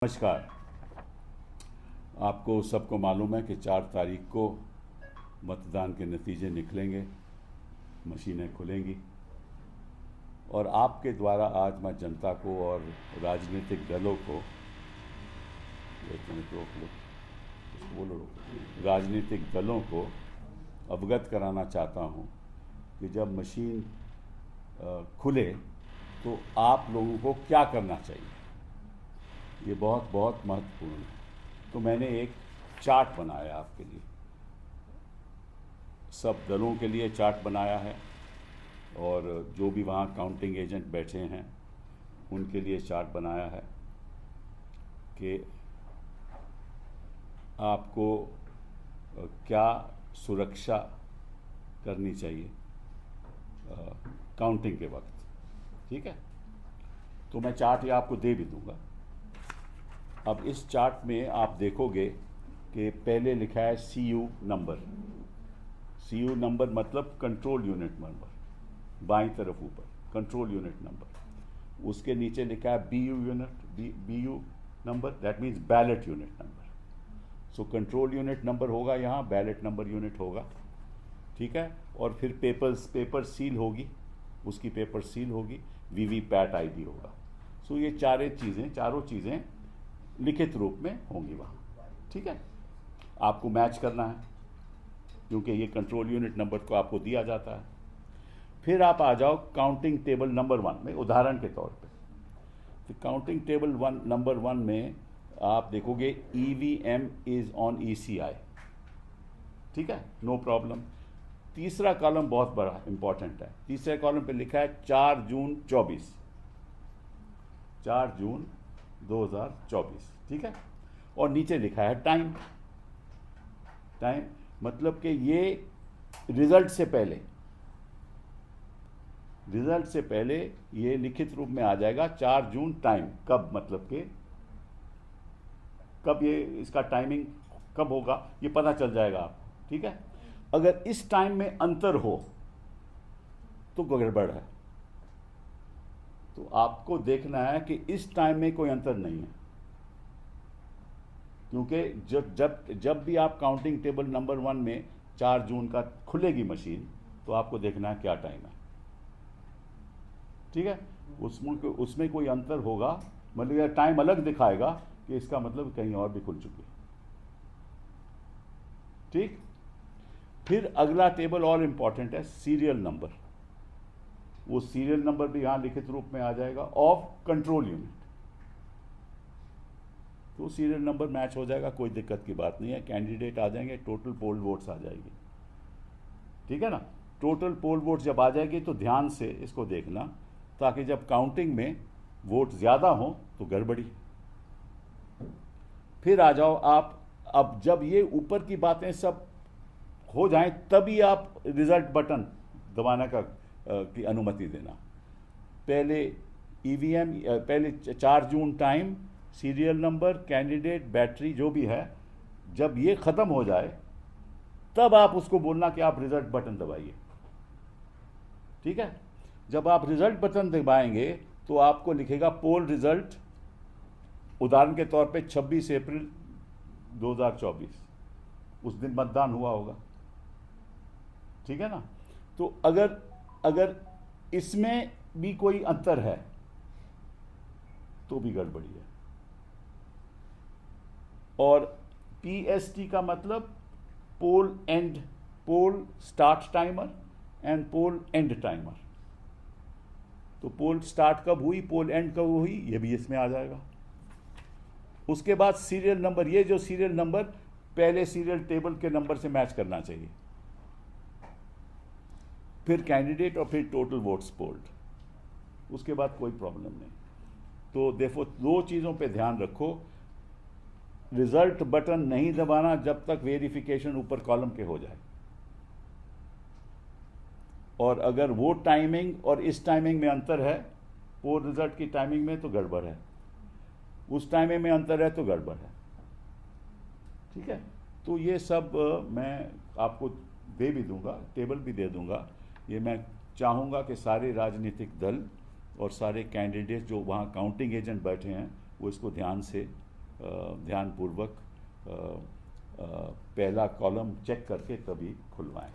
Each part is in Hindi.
नमस्कार। आपको सबको मालूम है कि 4 तारीख को मतदान के नतीजे निकलेंगे, मशीनें खुलेंगी और आपके द्वारा आज मैं जनता को और राजनीतिक दलों को एक मिनट रोक लो, बोलो, राजनीतिक दलों को अवगत कराना चाहता हूं कि जब मशीन खुले तो आप लोगों को क्या करना चाहिए। ये बहुत बहुत महत्वपूर्ण है। तो मैंने एक चार्ट बनाया आपके लिए, सब दलों के लिए चार्ट बनाया है और जो भी वहाँ काउंटिंग एजेंट बैठे हैं उनके लिए चार्ट बनाया है कि आपको क्या सुरक्षा करनी चाहिए काउंटिंग के वक्त। ठीक है, तो मैं चार्ट ये आपको दे भी दूंगा। अब इस चार्ट में आप देखोगे कि पहले लिखा है CU नंबर। CU नंबर मतलब कंट्रोल यूनिट नंबर, बाईं तरफ ऊपर कंट्रोल यूनिट नंबर। उसके नीचे लिखा है BU number, that means ballot unit number. So control unit number होगा यहाँ, बैलेट नंबर यूनिट होगा। ठीक है, और फिर पेपर सील होगी, उसकी पेपर सील होगी, VVPAT ID होगा। सो ये चारों चीज़ें लिखित रूप में होंगी वहाँ। ठीक है, आपको मैच करना है क्योंकि ये कंट्रोल यूनिट नंबर को आपको दिया जाता है। फिर आप आ जाओ काउंटिंग टेबल नंबर 1 में, उदाहरण के तौर पे। तो काउंटिंग टेबल नंबर 1 में आप देखोगे EVM इज ऑन ECI। ठीक है, नो प्रॉब्लम। तीसरा कॉलम बहुत बड़ा इंपॉर्टेंट है। तीसरे कॉलम पे लिखा है 4 जून 24, 4 जून 2024। ठीक है, और नीचे लिखा है टाइम मतलब कि ये रिजल्ट से पहले ये लिखित रूप में आ जाएगा 4 जून टाइम। कब मतलब कि कब ये इसका टाइमिंग कब होगा ये पता चल जाएगा आपको। ठीक है, अगर इस टाइम में अंतर हो तो गड़बड़ है। तो आपको देखना है कि इस टाइम में कोई अंतर नहीं है, क्योंकि जब भी आप काउंटिंग टेबल नंबर 1 में 4 जून का खुलेगी मशीन तो आपको देखना है क्या टाइम है। ठीक है, उसमें कोई अंतर होगा, मतलब टाइम अलग दिखाएगा कि इसका मतलब कहीं और भी खुल चुकी है। ठीक, फिर अगला टेबल और इंपॉर्टेंट है सीरियल नंबर। वो सीरियल नंबर भी यहां लिखित रूप में आ जाएगा ऑफ कंट्रोल यूनिट। तो सीरियल नंबर मैच हो जाएगा, कोई दिक्कत की बात नहीं है। कैंडिडेट आ जाएंगे, टोटल पोल वोट्स आ जाएगी। ठीक है ना, टोटल पोल वोट्स जब आ जाएगी तो ध्यान से इसको देखना, ताकि जब काउंटिंग में वोट ज़्यादा हो तो गड़बड़ी। फिर आ जाओ आप, अब जब ये ऊपर की बातें सब हो जाएं तभी आप रिजल्ट बटन दबाने की अनुमति देना। पहले EVM, पहले 4 जून time, serial number, candidate, battery जो भी है, जब ये ख़त्म हो जाए तब आप उसको बोलना कि आप रिजल्ट बटन दबाइए। ठीक है, जब आप रिजल्ट बटन दबाएंगे तो आपको लिखेगा पोल रिजल्ट, उदाहरण के तौर पे 26 अप्रैल 2024, उस दिन मतदान हुआ होगा। ठीक है ना, तो अगर इसमें भी कोई अंतर है तो भी गड़बड़ी है। और PST का मतलब poll start timer and poll end timer. तो पोल स्टार्ट कब हुई, पोल एंड कब हुई, ये भी इसमें आ जाएगा। उसके बाद सीरियल नंबर, ये जो सीरियल नंबर पहले सीरियल टेबल के नंबर से मैच करना चाहिए। फिर कैंडिडेट और फिर टोटल वोट्स पोल्ड, उसके बाद कोई प्रॉब्लम नहीं। तो देखो, 2 चीज़ों पे ध्यान रखो, रिजल्ट बटन नहीं दबाना जब तक वेरिफिकेशन ऊपर कॉलम के हो जाए। और अगर वो टाइमिंग और इस टाइमिंग में अंतर है, वो रिजल्ट की टाइमिंग में, तो गड़बड़ है। उस टाइमिंग में अंतर है तो गड़बड़ है। ठीक है, तो ये सब मैं आपको दे भी दूंगा, टेबल भी दे दूंगा। ये मैं चाहूँगा कि सारे राजनीतिक दल और सारे कैंडिडेट जो वहाँ काउंटिंग एजेंट बैठे हैं वो इसको ध्यान से ध्यानपूर्वक पहला कॉलम चेक करके तभी खुलवाएं।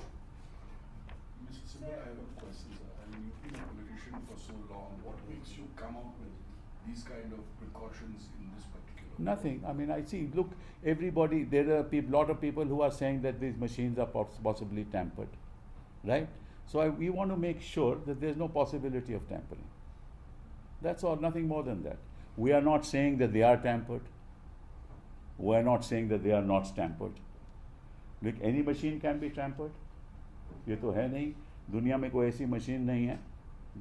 Mr. Singh, I have a question, sir. I mean, you've been a politician for so long. What makes you come out with these kind of precautions in this particular? Nothing. I mean, I see. Look, everybody. There are a lot of people who are saying that these machines are possibly tampered, right? So we want to make sure that there's no possibility of tampering. That's all. Nothing more than that. We are not saying that they are tampered. We are not saying that they are not tampered. Look, any machine can be tampered. ये तो है नहीं, दुनिया में कोई ऐसी मशीन नहीं है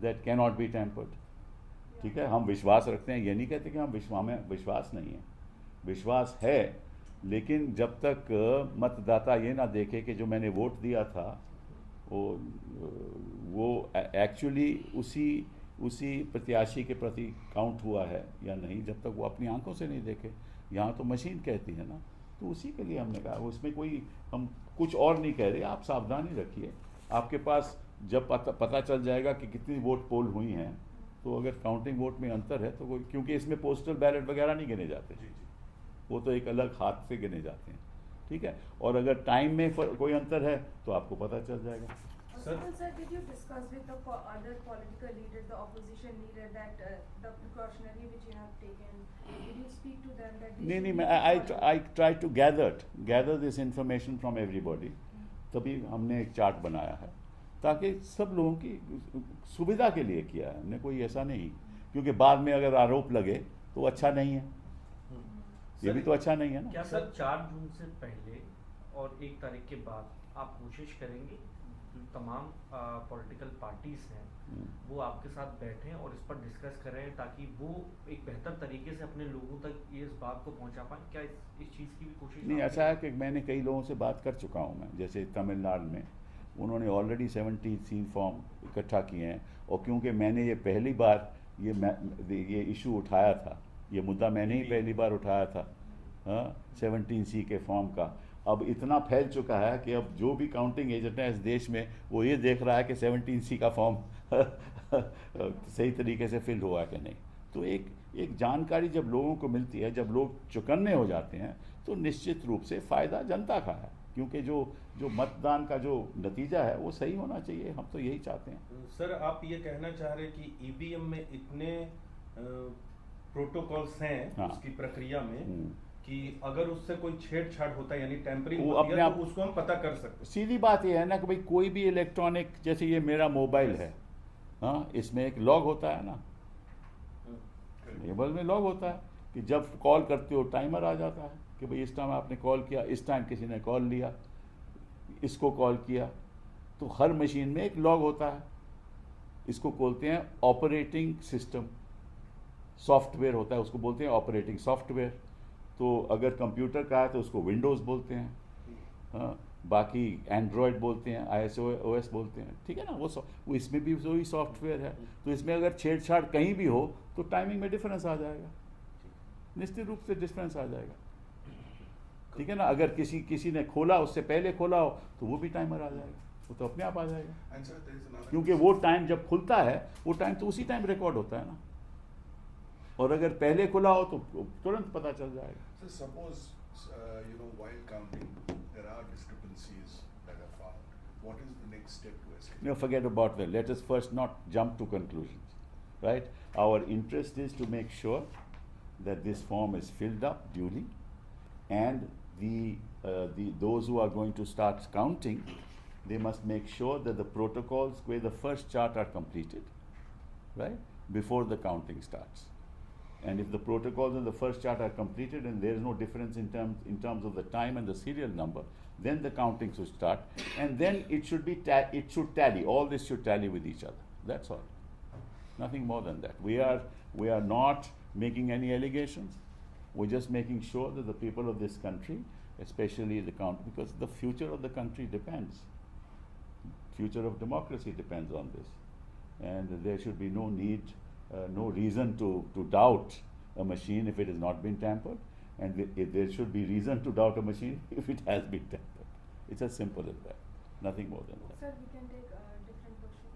that cannot be tampered. ठीक है, हम विश्वास रखते हैं, ये नहीं कहते कि हमें विश्वास नहीं है, विश्वास है, लेकिन जब तक मतदाता ये ना देखे कि जो मैंने वोट दिया था वो एक्चुअली उसी प्रत्याशी के प्रति काउंट हुआ है या नहीं, जब तक वो अपनी आंखों से नहीं देखे, यहाँ तो मशीन कहती है ना, तो उसी के लिए हमने कहा, उसमें कोई हम कुछ और नहीं कह रहे, आप सावधानी रखिए। आपके पास जब पता चल जाएगा कि कितनी वोट पोल हुई हैं, तो अगर काउंटिंग वोट में अंतर है तो कोई, क्योंकि इसमें पोस्टल बैलेट वगैरह नहीं गिने जाते, वो तो एक अलग हाथ से गिने जाते हैं, ठीक है, और अगर टाइम में कोई अंतर है तो आपको पता चल जाएगा। Sir, did you discuss with the other political leaders, the opposition leader, that the precautionary which you have taken? Did you speak to them that? नहीं, I try to gather this information from everybody. तभी हमने एक चार्ट बनाया है, ताकि सब लोगों की सुविधा के लिए किया है हमने, कोई ऐसा नहीं, क्योंकि बाद में अगर आरोप लगे तो अच्छा नहीं है, ये भी तो अच्छा नहीं है ना। क्या सर 4 जून से पहले और 1 तारीख के बाद आप कोशिश करेंगे तमाम पॉलिटिकल पार्टीज हैं वो आपके साथ बैठें और इस पर डिस्कस करें, ताकि वो एक बेहतर तरीके से अपने लोगों तक इस बात को पहुंचा पाएं? क्या इस चीज़ की भी कोशिश? नहीं, ऐसा है कि मैंने कई लोगों से बात कर चुका हूं मैं, जैसे तमिलनाडु में उन्होंने ऑलरेडी 17 फॉर्म इकट्ठा किए हैं, और क्योंकि मैंने ये पहली बार ये इशू उठाया था, ये मुद्दा मैंने ही पहली बार उठाया था, 17C के फॉर्म का, अब इतना फैल चुका है कि अब जो भी काउंटिंग एजेंट है इस देश में वो ये देख रहा है कि 17C का फॉर्म सही तरीके से फिल हुआ कि नहीं। तो एक जानकारी जब लोगों को मिलती है, जब लोग चौकन्ने हो जाते हैं, तो निश्चित रूप से फ़ायदा जनता का है, क्योंकि जो मतदान का जो नतीजा है वो सही होना चाहिए, हम तो यही चाहते हैं। सर, आप ये कहना चाह रहे हैं कि ईवीएम में इतने प्रोटोकॉल्स हैं, हाँ, उसकी प्रक्रिया में कि अगर उससे कोई छेड़छाड़ होता है यानी टैंपरिंग होती है तो उसको हम पता कर सकते हैं। सीधी बात यह है ना कि भाई कोई भी इलेक्ट्रॉनिक, जैसे ये मेरा मोबाइल है, हाँ, इसमें एक लॉग होता है ना, मोबाइल में लॉग होता है कि जब कॉल करते हो टाइमर आ जाता है कि भाई इस टाइम आपने कॉल किया, इस टाइम किसी ने कॉल लिया, इसको कॉल किया, तो हर मशीन में एक लॉग होता है। इसको बोलते हैं ऑपरेटिंग सिस्टम सॉफ्टवेयर होता है, उसको बोलते हैं ऑपरेटिंग सॉफ्टवेयर। तो अगर कंप्यूटर का है तो उसको विंडोज़ बोलते हैं, हाँ, बाकी एंड्रॉयड बोलते हैं, iOS बोलते हैं, ठीक है ना, वो इसमें भी वही सॉफ्टवेयर है। तो इसमें अगर छेड़छाड़ कहीं भी हो तो टाइमिंग में डिफरेंस आ जाएगा, निश्चित रूप से डिफरेंस आ जाएगा, ठीक है ना। अगर किसी ने खोला, उससे पहले खोला हो तो वो भी टाइमर आ जाएगा, वो तो अपने आप आ जाएगा, क्योंकि वो टाइम जब खुलता है वो टाइम तो उसी टाइम रिकॉर्ड होता है ना, और अगर पहले खुला हो तो तुरंत पता चल जाएगा। So suppose while counting there are discrepancies that are found. What is the next step to escalate? No, forget about that. Let us first not jump to conclusions, right? Our interest is to make sure that this form is filled up duly, and those who are going to start counting, they must make sure that the protocols where the first chart are completed, right, before the counting starts. And if the protocols in the first chart are completed and there is no difference in terms of the time and the serial number, then the counting should start, and then it should be it should tally. All this should tally with each other. That's all. Nothing more than that. We are not making any allegations. We're just making sure that the people of this country, especially the country, because the future of the country depends. Future of democracy depends on this, and there should be no need. No reason to doubt a machine if it has not been tampered, and there should be reason to doubt a machine if it has been tampered. It's as simple as that. Nothing more than that. Sir, we can take a different question.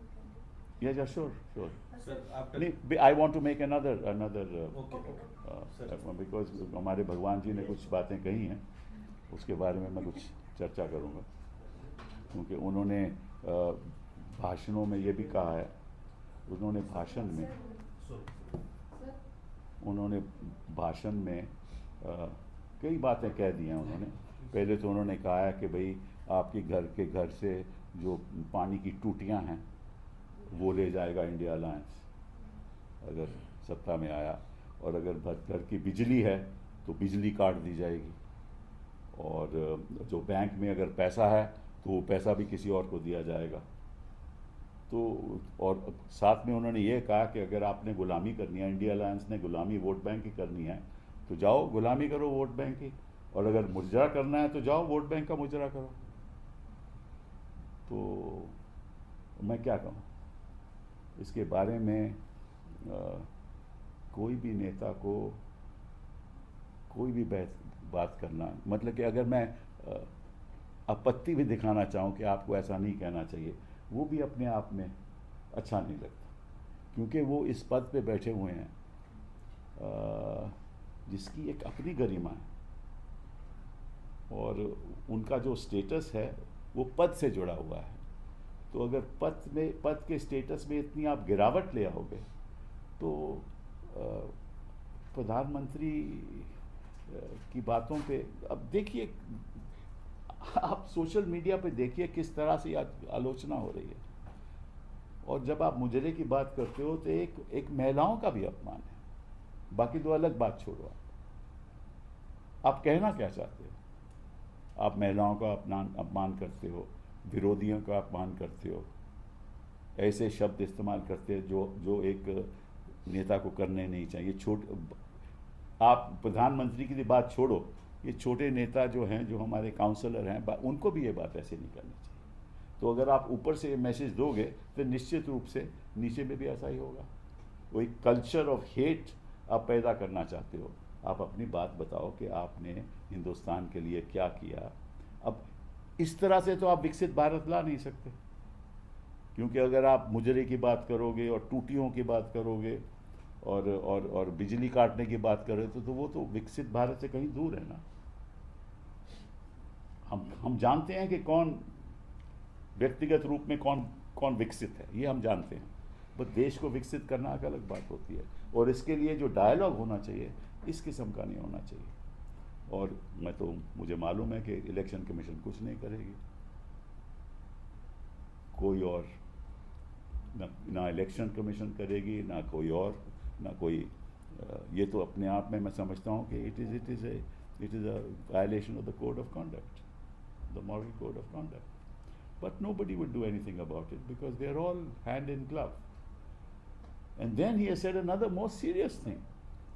Yeah, sure. Sir after नहीं, I want to make another okay sir because हमारे भगवान जी ने कुछ बातें कही हैं, उसके बारे में मैं कुछ चर्चा करूंगा, क्योंकि उन्होंने भाषणों में ये भी कहा है, उन्होंने भाषण में कई बातें कह दी हैं उन्होंने। पहले तो उन्होंने कहा है कि भाई आपके घर से जो पानी की टूटियां हैं वो ले जाएगा इंडिया अलायंस अगर सत्ता में आया, और अगर घर की बिजली है तो बिजली काट दी जाएगी, और जो बैंक में अगर पैसा है तो वो पैसा भी किसी और को दिया जाएगा। तो और साथ में उन्होंने ये कहा कि अगर आपने गुलामी करनी है, इंडिया अलायंस ने गुलामी वोट बैंक की करनी है तो जाओ गुलामी करो वोट बैंक की, और अगर मुजरा करना है तो जाओ वोट बैंक का मुजरा करो। तो मैं क्या कहूँ इसके बारे में, कोई भी नेता को कोई भी बात करना, मतलब कि अगर मैं आपत्ति भी दिखाना चाहूँ कि आपको ऐसा नहीं कहना चाहिए, वो भी अपने आप में अच्छा नहीं लगता, क्योंकि वो इस पद पे बैठे हुए हैं जिसकी एक अपनी गरिमा है, और उनका जो स्टेटस है वो पद से जुड़ा हुआ है। तो अगर पद के स्टेटस में इतनी आप गिरावट ले आओगे तो प्रधानमंत्री की बातों पे, अब देखिए आप सोशल मीडिया पे देखिए किस तरह से आलोचना हो रही है, और जब आप मुजरे की बात करते हो तो एक महिलाओं का भी अपमान है, बाकी दो अलग बात छोड़ो। आप कहना क्या चाहते हो? आप महिलाओं का अपमान करते हो, विरोधियों का अपमान करते हो, ऐसे शब्द इस्तेमाल करते हो जो एक नेता को करने नहीं चाहिए। आप प्रधानमंत्री की बात छोड़ो, ये छोटे नेता जो हैं, जो हमारे काउंसलर हैं, उनको भी ये बात ऐसे नहीं करनी चाहिए। तो अगर आप ऊपर से ये मैसेज दोगे तो निश्चित रूप से नीचे में भी ऐसा ही होगा। वो एक कल्चर ऑफ हेट आप पैदा करना चाहते हो। आप अपनी बात बताओ कि आपने हिंदुस्तान के लिए क्या किया। अब इस तरह से तो आप विकसित भारत ला नहीं सकते, क्योंकि अगर आप मुजरे की बात करोगे और टूटियों की बात करोगे और बिजली काटने की बात करें तो वो तो विकसित भारत से कहीं दूर है ना। हम जानते हैं कि कौन व्यक्तिगत रूप में कौन विकसित है, ये हम जानते हैं, बस देश को विकसित करना एक अलग बात होती है, और इसके लिए जो डायलॉग होना चाहिए इस किस्म का नहीं होना चाहिए। और मुझे मालूम है कि इलेक्शन कमीशन कुछ नहीं करेगी, कोई और ना इलेक्शन कमीशन करेगी, ना कोई और, ना कोई ये तो अपने आप में मैं समझता हूँ कि it is a violation of the code of conduct, the moral code of conduct, but nobody would do anything about it because they are all hand in glove. And then he has said another more serious thing.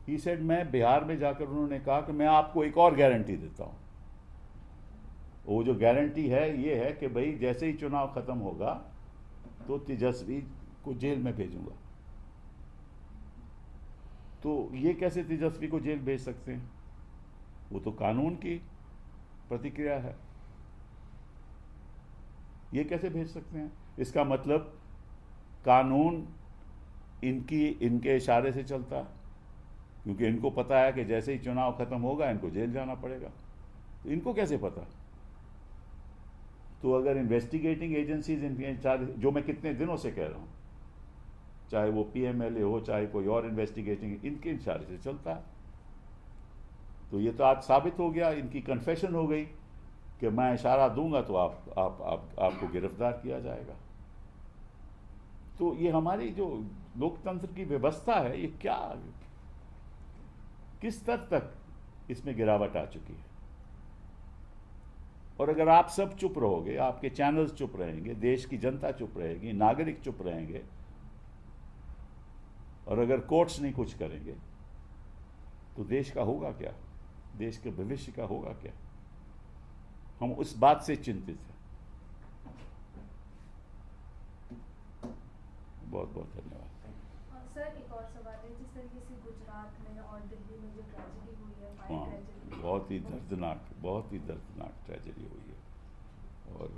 He said, मैं बिहार में जाकर उन्होंने कहा कि मैं आपको एक और गारंटी देता हूँ। वो जो गारंटी है ये है कि भाई जैसे ही चुनाव खत्म होगा तो तेजस्वी को जेल में भेजूंगा। तो ये कैसे तेजस्वी को जेल भेज सकते हैं? वो तो कानून की प्रतिक्रिया है, ये कैसे भेज सकते हैं? इसका मतलब कानून इनके इशारे से चलता है, क्योंकि इनको पता है कि जैसे ही चुनाव खत्म होगा इनको जेल जाना पड़ेगा। तो इनको कैसे पता? तो अगर इन्वेस्टिगेटिंग एजेंसीज इनके इशारे, जो मैं कितने दिनों से कह रहा हूं, चाहे वो पीएमएलए हो चाहे कोई और इन्वेस्टिगेटिंग, इनके इशारे से चलता है। तो ये तो आज साबित हो गया, इनकी कन्फेशन हो गई कि मैं इशारा दूंगा तो आपको गिरफ्तार किया जाएगा। तो ये हमारी जो लोकतंत्र की व्यवस्था है, ये क्या, किस स्तर तक इसमें गिरावट आ चुकी है। और अगर आप सब चुप रहोगे, आपके चैनल्स चुप रहेंगे, देश की जनता चुप रहेगी, नागरिक चुप रहेंगे, और अगर कोर्ट्स नहीं कुछ करेंगे तो देश का होगा क्या? देश के भविष्य का होगा क्या? हम उस बात से चिंतित हैं। बहुत बहुत धन्यवाद। सर एक और सवाल है, जिस तरीके से गुजरात में और दिल्ली में जो ट्रेजेडी हुई है, बहुत ही दर्दनाक ट्रेजेडी हुई है, और